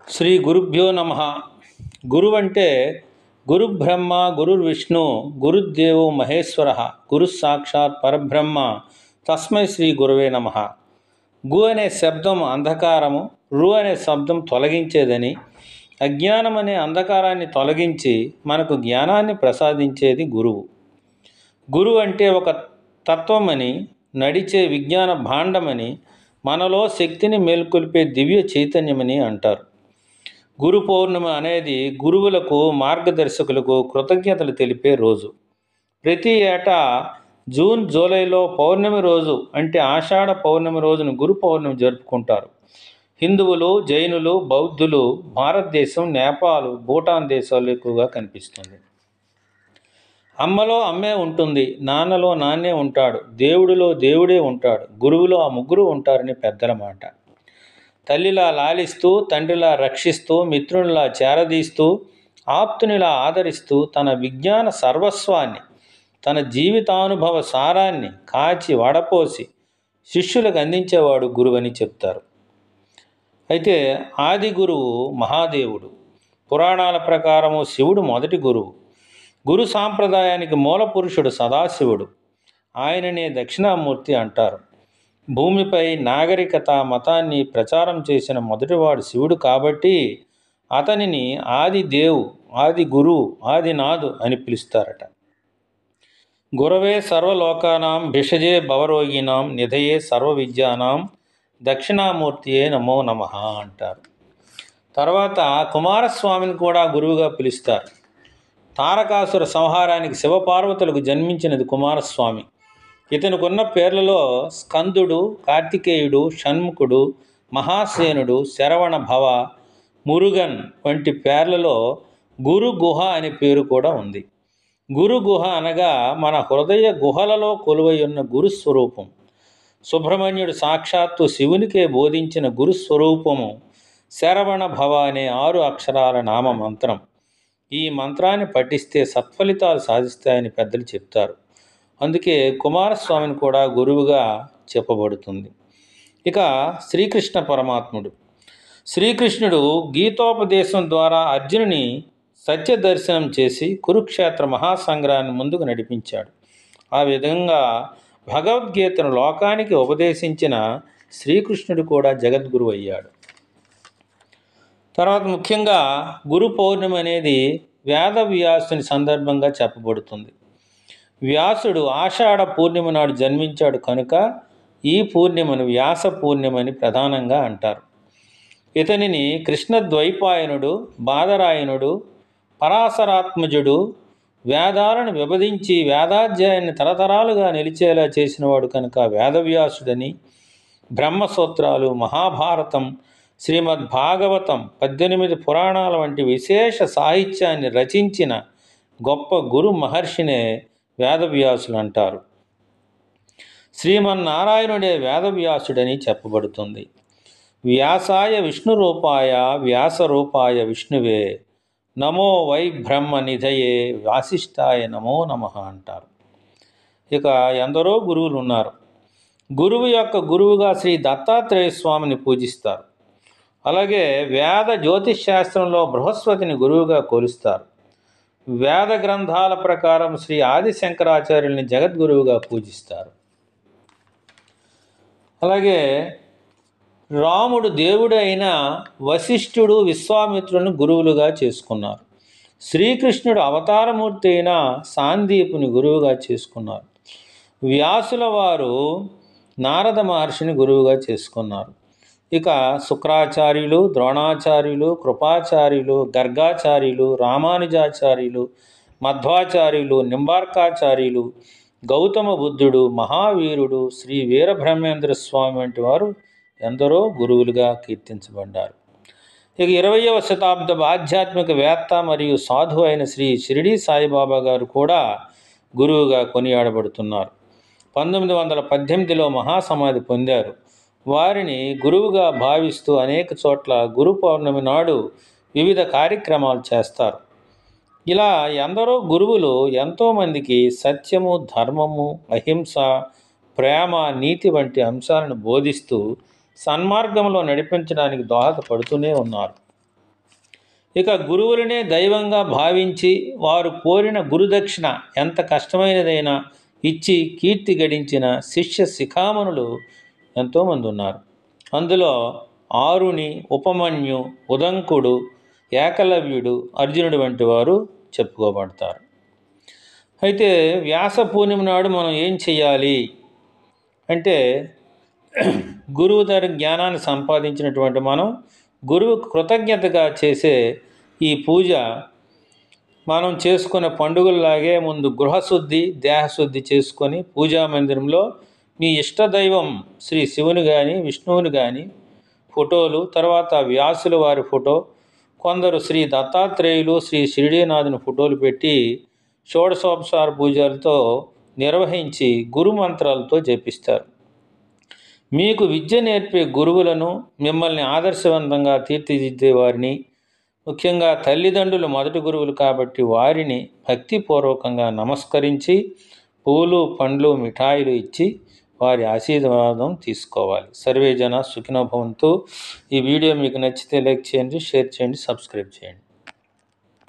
శ్రీ గురుభ్యో నమ. గురువు అంటే గురు బ్రహ్మ గురుర్విష్ణు గురుదేవో మహేశ్వర గురు సాక్షాత్ పరబ్రహ్మ తస్మై శ్రీ గురవే నమ. గు అనే శబ్దం అంధకారము, రు అనే శబ్దం తొలగించేదని, అజ్ఞానం అనే అంధకారాన్ని తొలగించి మనకు జ్ఞానాన్ని ప్రసాదించేది గురువు. గురువు అంటే ఒక తత్వమని, నడిచే విజ్ఞాన భాండమని, మనలో శక్తిని మేల్కొల్పే దివ్య చైతన్యమని అంటారు. గురు పౌర్ణమి అనేది గురువులకు, మార్గదర్శకులకు కృతజ్ఞతలు తెలిపే రోజు. ప్రతి ఏటా జూన్ జూలైలో పౌర్ణమి రోజు అంటే ఆషాఢ పౌర్ణమి రోజును గురు పౌర్ణమి జరుపుకుంటారు. హిందువులు, జైనులు, బౌద్ధులు, భారతదేశం, నేపాల్, భూటాన్ దేశాల్లో ఎక్కువగా కనిపిస్తుంది. అమ్మలో అమ్మే ఉంటుంది, నాన్నలో నాన్నే ఉంటాడు, దేవుడిలో దేవుడే ఉంటాడు, గురువులో ఆ ముగ్గురు ఉంటారని పెద్దల మాట. తల్లిలా లాలిస్తూ, తండ్రిలా రక్షిస్తూ, మిత్రునిలా చేరదీస్తూ, ఆప్తునిలా ఆదరిస్తూ తన విజ్ఞాన సర్వస్వాన్ని, తన జీవితానుభవ సారాన్ని కాచి వడపోసి శిష్యులకు అందించేవాడు గురువని చెప్తారు. అయితే ఆది గురువు మహాదేవుడు. పురాణాల ప్రకారము శివుడు మొదటి గురువు. గురు సాంప్రదాయానికి మూల పురుషుడు సదాశివుడు. ఆయననే దక్షిణామూర్తి అంటారు. భూమిపై నాగరికత, మతాన్ని ప్రచారం చేసిన మొదటివాడు శివుడు కాబట్టి అతనిని ఆది దేవు, ఆది గురువు, ఆదినాథు అని పిలుస్తారట. గురవే సర్వలోకానాం భిషజే భవరోగిణాం నిధయే సర్వ విద్యానాం దక్షిణామూర్తియే నమో నమః అంటారు. తర్వాత కుమారస్వామిని కూడా గురువుగా పిలుస్తారు. తారకాసుర సంహారానికి శివపార్వతులకు జన్మించినది కుమారస్వామి. ఇతనుకున్న పేర్లలో స్కందుడు, కార్తికేయుడు, షణ్ముఖుడు, మహాసేనుడు, శరవణ భవ, మురుగన్ వంటి పేర్లలో గురు గుహ అనే పేరు కూడా ఉంది. గురు గుహ అనగా మన హృదయ గుహలలో కొలువై ఉన్న గురుస్వరూపం. సుబ్రహ్మణ్యుడు సాక్షాత్తు శివునికే బోధించిన గురుస్వరూపము శరవణ భవ అనే 6 అక్షరాల నామ మంత్రం. ఈ మంత్రాన్ని పఠిస్తే సత్ఫలితాలు సాధిస్తాయని పెద్దలు చెప్తారు. అందుకే కుమారస్వామిని కూడా గురువుగా చెప్పబడుతుంది. ఇక శ్రీకృష్ణ పరమాత్ముడు. శ్రీకృష్ణుడు గీతోపదేశం ద్వారా అర్జునుని సత్యదర్శనం చేసి కురుక్షేత్ర మహాసంగ్రాన్ని ముందుకు నడిపించాడు. ఆ విధంగా భగవద్గీతను లోకానికి ఉపదేశించిన శ్రీకృష్ణుడు కూడా జగద్గురు అయ్యాడు. తర్వాత ముఖ్యంగా గురు పౌర్ణమి అనేది వేదవ్యాసుని సందర్భంగా చెప్పబడుతుంది. వ్యాసుడు ఆషాఢ పూర్ణిమ నాడు జన్మించాడు కనుక ఈ పూర్ణిమను వ్యాస పూర్ణిమని ప్రధానంగా అంటారు. ఇతనిని కృష్ణద్వైపాయనుడు, బాదరాయణుడు, పరాశరాత్మజుడు వేదాలను విభజించి వేదాధ్యాయాన్ని తరతరాలుగా నిలిచేలా చేసినవాడు కనుక వేదవ్యాసుడని, బ్రహ్మసూత్రాలు, మహాభారతం, శ్రీమద్భాగవతం, 18 పురాణాల వంటి విశేష సాహిత్యాన్ని రచించిన గొప్ప గురు మహర్షినే వేదవ్యాసులు అంటారు. శ్రీమన్నారాయణుడే వేదవ్యాసుడని చెప్పబడుతుంది. వ్యాసాయ విష్ణురూపాయ వ్యాసరూపాయ విష్ణువే నమో వై బ్రహ్మ నిధయే వాసిష్ఠాయ నమో నమః అంటారు. ఇక ఎందరో గురువులు ఉన్నారు. గురువు యొక్క గురువుగా శ్రీ దత్తాత్రేయ స్వామిని పూజిస్తారు. అలాగే వేద జ్యోతిష్ శాస్త్రంలో బృహస్పతిని గురువుగా కొలుస్తారు. వేద గ్రంథాల ప్రకారం శ్రీ ఆదిశంకరాచార్యుల్ని జగద్గురువుగా పూజిస్తారు. అలాగే రాముడు దేవుడు అయిన వశిష్ఠుడు, విశ్వామిత్రులను గురువులుగా చేసుకున్నారు. శ్రీకృష్ణుడు అవతారమూర్తి అయిన సాందీపుని గురువుగా చేసుకున్నారు. వ్యాసుల వారు నారద మహర్షిని గురువుగా చేసుకున్నారు. ఇక శుక్రాచార్యులు, ద్రోణాచార్యులు, కృపాచార్యులు, గర్గాచార్యులు, రామానుజాచార్యులు, మధ్వాచార్యులు, నింబార్కాచార్యులు, గౌతమ బుద్ధుడు, మహావీరుడు, శ్రీ వీరబ్రహ్మేంద్ర స్వామి వంటి వారు ఎందరో గురువులుగా కీర్తించబడ్డారు. ఇక 20వ శతాబ్దపు ఆధ్యాత్మిక వేత్త మరియు సాధు అయిన శ్రీ షిరిడీ సాయిబాబా గారు కూడా గురువుగా కొనియాడబడుతున్నారు. 1918లో మహాసమాధి పొందారు. వారిని గురువుగా భావిస్తూ అనేక చోట్ల గురు పౌర్ణమి నాడు వివిధ కార్యక్రమాలు చేస్తారు. ఇలా ఎందరో గురువులు ఎంతోమందికి సత్యము, ధర్మము, అహింస, ప్రేమ, నీతి వంటి అంశాలను బోధిస్తూ సన్మార్గంలో నడిపించడానికి దోహదపడుతూనే ఉన్నారు. ఇక గురువులనే దైవంగా భావించి వారు కోరిన గురుదక్షిణ ఎంత కష్టమైనదైనా ఇచ్చి కీర్తి గడించిన శిష్య శిఖామణులు ఎంతోమంది ఉన్నారు. అందులో ఆరుని, ఉపమన్యు, ఉదంకుడు, ఏకలవ్యుడు, అర్జునుడు వంటి వారు చెప్పుకోబడతారు. అయితే వ్యాస పూర్ణిమ నాడు మనం ఏం చేయాలి అంటే, గురువు దగ్గర జ్ఞానాన్ని సంపాదించినటువంటి మనం గురువుకు కృతజ్ఞతగా చేసే ఈ పూజ మనం చేసుకునే పండుగల్లాగే ముందు గృహశుద్ధి, దేహశుద్ధి చేసుకొని పూజా మందిరంలో మీ ఇష్టదైవం శ్రీ శివుని కానీ విష్ణువుని కానీ ఫోటోలు, తర్వాత వ్యాసుల వారి ఫోటో, కొందరు శ్రీ దత్తాత్రేయులు, శ్రీ షిరిడీనాథుని ఫోటోలు పెట్టి షోడశోపచార పూజలతో నిర్వహించి గురు మంత్రాలతో జపిస్తారు. మీకు విద్య నేర్పే గురువులను, మిమ్మల్ని ఆదర్శవంతంగా తీర్చిదిద్దే వారిని, ముఖ్యంగా తల్లిదండ్రులు మొదటి గురువులు కాబట్టి వారిని భక్తిపూర్వకంగా నమస్కరించి పూలు, పండ్లు, మిఠాయిలు ఇచ్చి వారి ఆశీర్వాదం తీసుకోవాలి. సర్వే జన సుఖినో భవంతు. ఈ వీడియో మీకు నచ్చితే లైక్ చేయండి, షేర్ చేయండి, సబ్స్క్రైబ్ చేయండి.